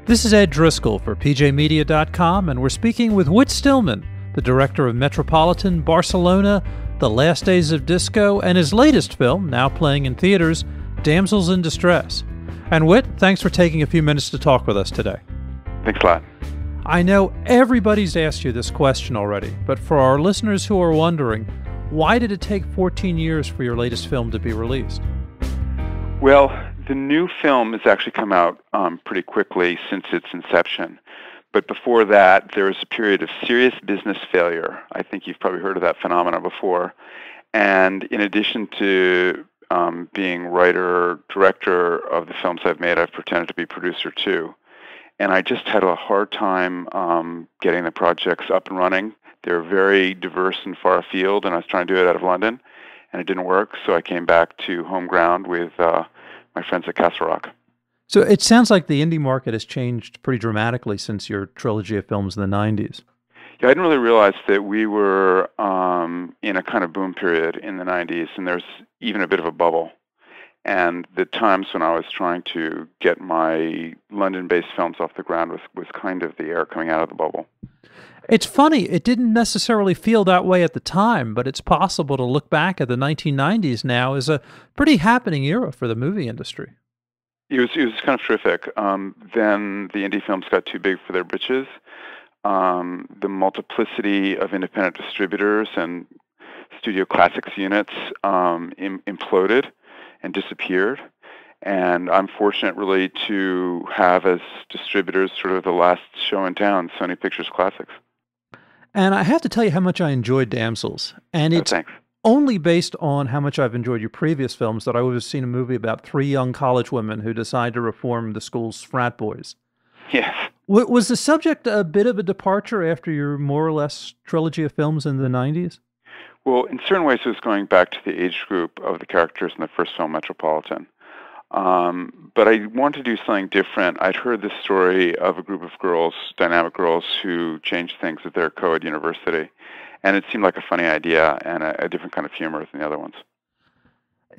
This is Ed Driscoll for PJmedia.com, and we're speaking with Whit Stillman, the director of Metropolitan, Barcelona, The Last Days of Disco, and his latest film, now playing in theaters, Damsels in Distress. And Whit, thanks for taking a few minutes to talk with us today. Thanks a lot. I know everybody's asked you this question already, but for our listeners who are wondering, why did it take 14 years for your latest film to be released? Well, the new film has actually come out pretty quickly since its inception. But before that, there was a period of serious business failure. I think you've probably heard of that phenomenon before. And in addition to being writer, director of the films I've made, I've pretended to be producer too. And I just had a hard time getting the projects up and running. They're very diverse and far afield, and I was trying to do it out of London, and it didn't work. So I came back to home ground with my friends at Castle Rock. So it sounds like the indie market has changed pretty dramatically since your trilogy of films in the 90s. Yeah, I didn't really realize that we were in a kind of boom period in the 90s, and there's even a bit of a bubble. And the times when I was trying to get my London-based films off the ground was kind of the air coming out of the bubble. It's funny, it didn't necessarily feel that way at the time, but it's possible to look back at the 1990s now as a pretty happening era for the movie industry. It was kind of terrific. Then the indie films got too big for their britches. The multiplicity of independent distributors and Studio Classics units imploded and disappeared. And I'm fortunate really to have as distributors sort of the last show in town, Sony Pictures Classics. And I have to tell you how much I enjoyed Damsels. And it's only based on how much I've enjoyed your previous films that I would have seen a movie about three young college women who decide to reform the school's frat boys. Yes. Was the subject a bit of a departure after your more or less trilogy of films in the 90s? Well, in certain ways it was going back to the age group of the characters in the first film, Metropolitan. But I wanted to do something different. I'd heard the story of a group of girls, dynamic girls, who changed things at their co-ed university. And it seemed like a funny idea and a different kind of humor than the other ones.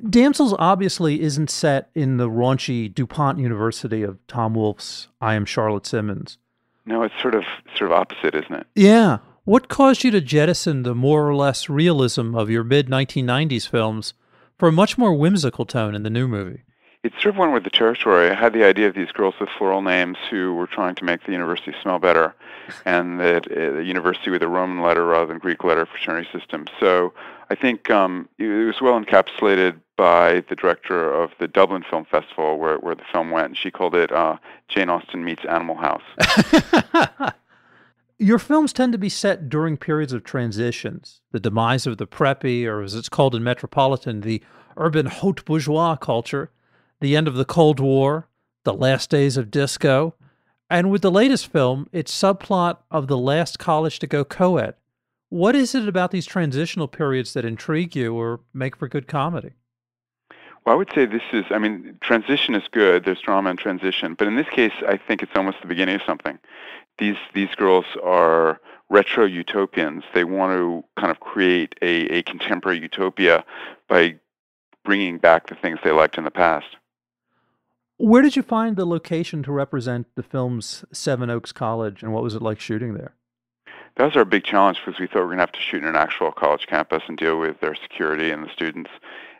Damsels obviously isn't set in the raunchy DuPont University of Tom Wolfe's I Am Charlotte Simmons. No, it's sort of opposite, isn't it? Yeah. What caused you to jettison the more or less realism of your mid-1990s films for a much more whimsical tone in the new movie? It sort of went with the territory. I had the idea of these girls with floral names who were trying to make the university smell better, and that the university with a Roman letter rather than Greek letter fraternity system. So I think it was well encapsulated by the director of the Dublin Film Festival where the film went, and she called it Jane Austen Meets Animal House. Your films tend to be set during periods of transitions, the demise of the preppy, or as it's called in Metropolitan, the urban haute bourgeois culture, the end of the Cold War, the last days of disco, and with the latest film, its subplot of the last college to go co-ed. What is it about these transitional periods that intrigue you or make for good comedy? Well, I would say transition is good. There's drama in transition. But in this case, I think it's almost the beginning of something. These girls are retro utopians. They want to kind of create a contemporary utopia by bringing back the things they liked in the past. Where did you find the location to represent the film's Seven Oaks College, and what was it like shooting there? That was our big challenge because we thought we were going to have to shoot in an actual college campus and deal with their security and the students.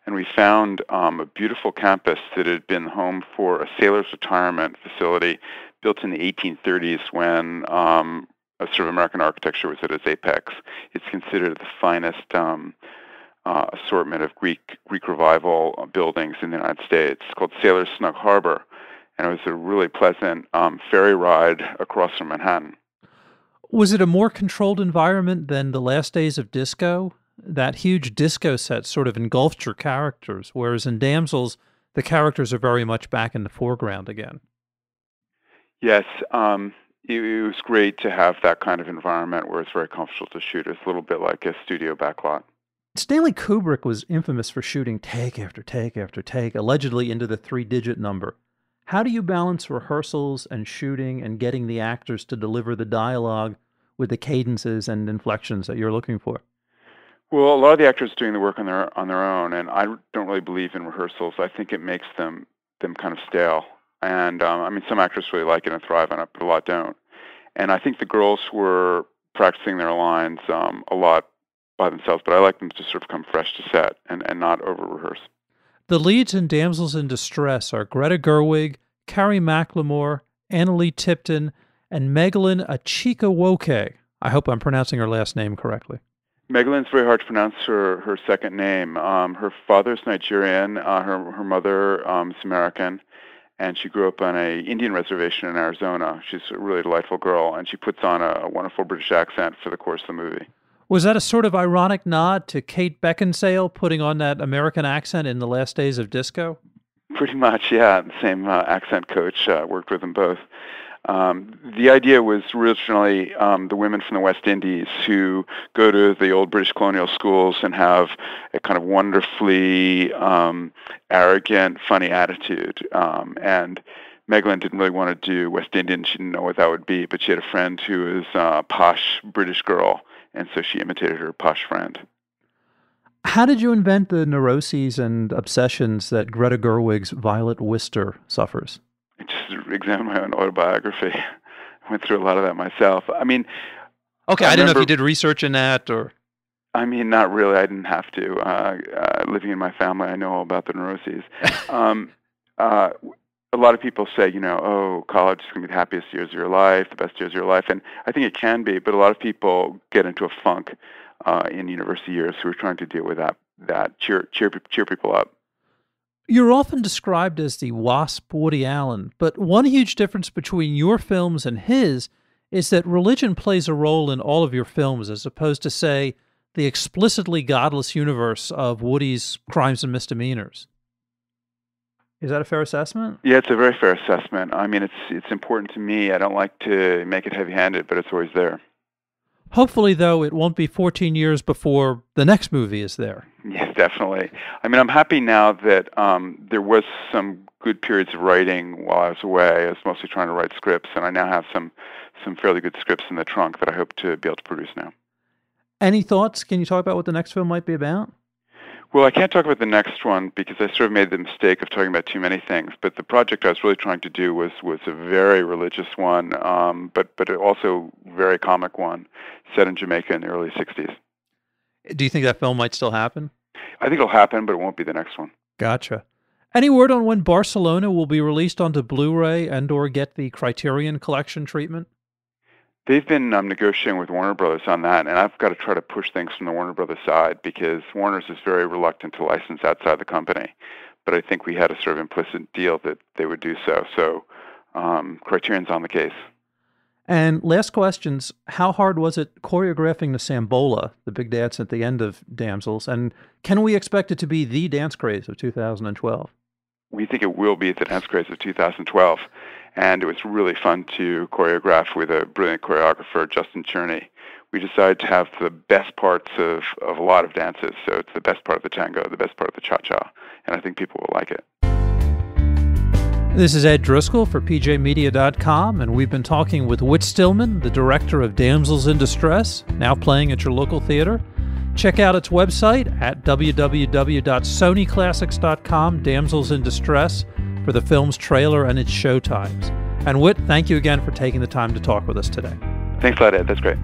And we found a beautiful campus that had been home for a sailor's retirement facility built in the 1830s when a sort of American architecture was at its apex. It's considered the finest assortment of Greek Revival buildings in the United States. It's called Sailor's Snug Harbor, and it was a really pleasant ferry ride across from Manhattan. Was it a more controlled environment than The Last Days of Disco? That huge disco set sort of engulfed your characters, whereas in Damsels, the characters are very much back in the foreground again. Yes, it was great to have that kind of environment where it's very comfortable to shoot. It's a little bit like a studio backlot. Stanley Kubrick was infamous for shooting take after take after take, allegedly into the three-digit number. How do you balance rehearsals and shooting and getting the actors to deliver the dialogue with the cadences and inflections that you're looking for? Well, a lot of the actors are doing the work on their own, and I don't really believe in rehearsals. I think it makes them kind of stale. And I mean, some actors really like it and thrive on it, but a lot don't. And I think the girls were practicing their lines a lot by themselves, but I like them to sort of come fresh to set and not over-rehearse. The leads in Damsels in Distress are Greta Gerwig, Carrie McLemore, Analeigh Tipton, and Megalyn Echikunwoke. I hope I'm pronouncing her last name correctly. Megalyn's very hard to pronounce her second name. Her father's Nigerian, her mother is American, and she grew up on an Indian reservation in Arizona. She's a really delightful girl, and she puts on a wonderful British accent for the course of the movie. Was that a sort of ironic nod to Kate Beckinsale putting on that American accent in The Last Days of Disco? Pretty much, yeah. The same accent coach worked with them both. The idea was originally the women from the West Indies who go to the old British colonial schools and have a kind of wonderfully arrogant, funny attitude. And Megalyn didn't really want to do West Indian. She didn't know what that would be, but she had a friend who was a posh British girl, and so she imitated her posh friend. How did you invent the neuroses and obsessions that Greta Gerwig's Violet Wister suffers? I just examined my own autobiography. I went through a lot of that myself. I mean... Okay, I didn't know if you did research in that or... I mean, not really. I didn't have to. Living in my family, I know all about the neuroses. A lot of people say, oh, college is going to be the happiest years of your life, the best years of your life. And I think it can be, but a lot of people get into a funk in university years who are trying to deal with that cheer people up. You're often described as the WASP Woody Allen, but one huge difference between your films and his is that religion plays a role in all of your films as opposed to, say, the explicitly godless universe of Woody's Crimes and Misdemeanors. Is that a fair assessment? Yeah, it's a very fair assessment. I mean, it's important to me. I don't like to make it heavy-handed, but it's always there. Hopefully, though, it won't be 14 years before the next movie is there. Yes, definitely. I mean, I'm happy now that there was some good periods of writing while I was away. I was mostly trying to write scripts, and I now have some fairly good scripts in the trunk that I hope to be able to produce now. Any thoughts? Can you talk about what the next film might be about? Well, I can't talk about the next one because I sort of made the mistake of talking about too many things. But the project I was really trying to do was a very religious one, but also very comic one, set in Jamaica in the early 60s. Do you think that film might still happen? I think it'll happen, but it won't be the next one. Gotcha. Any word on when Barcelona will be released onto Blu-ray and or get the Criterion Collection treatment? They've been negotiating with Warner Brothers on that, and I've got to try to push things from the Warner Brothers side because Warner's is very reluctant to license outside the company. But I think we had a sort of implicit deal that they would do so. So Criterion's on the case. And last questions, how hard was it choreographing the Sambola, the big dance at the end of Damsels? And can we expect it to be the dance craze of 2012? We think it will be the dance craze of 2012. And it was really fun to choreograph with a brilliant choreographer, Justin Cherney. We decided to have the best parts of a lot of dances. So it's the best part of the tango, the best part of the cha-cha. And I think people will like it. This is Ed Driscoll for PJmedia.com, and we've been talking with Whit Stillman, the director of Damsels in Distress, now playing at your local theater. Check out its website at www.sonyclassics.com, Damsels in Distress, for the film's trailer and its showtimes. And Whit, thank you again for taking the time to talk with us today. Thanks a lot, Ed. That's great.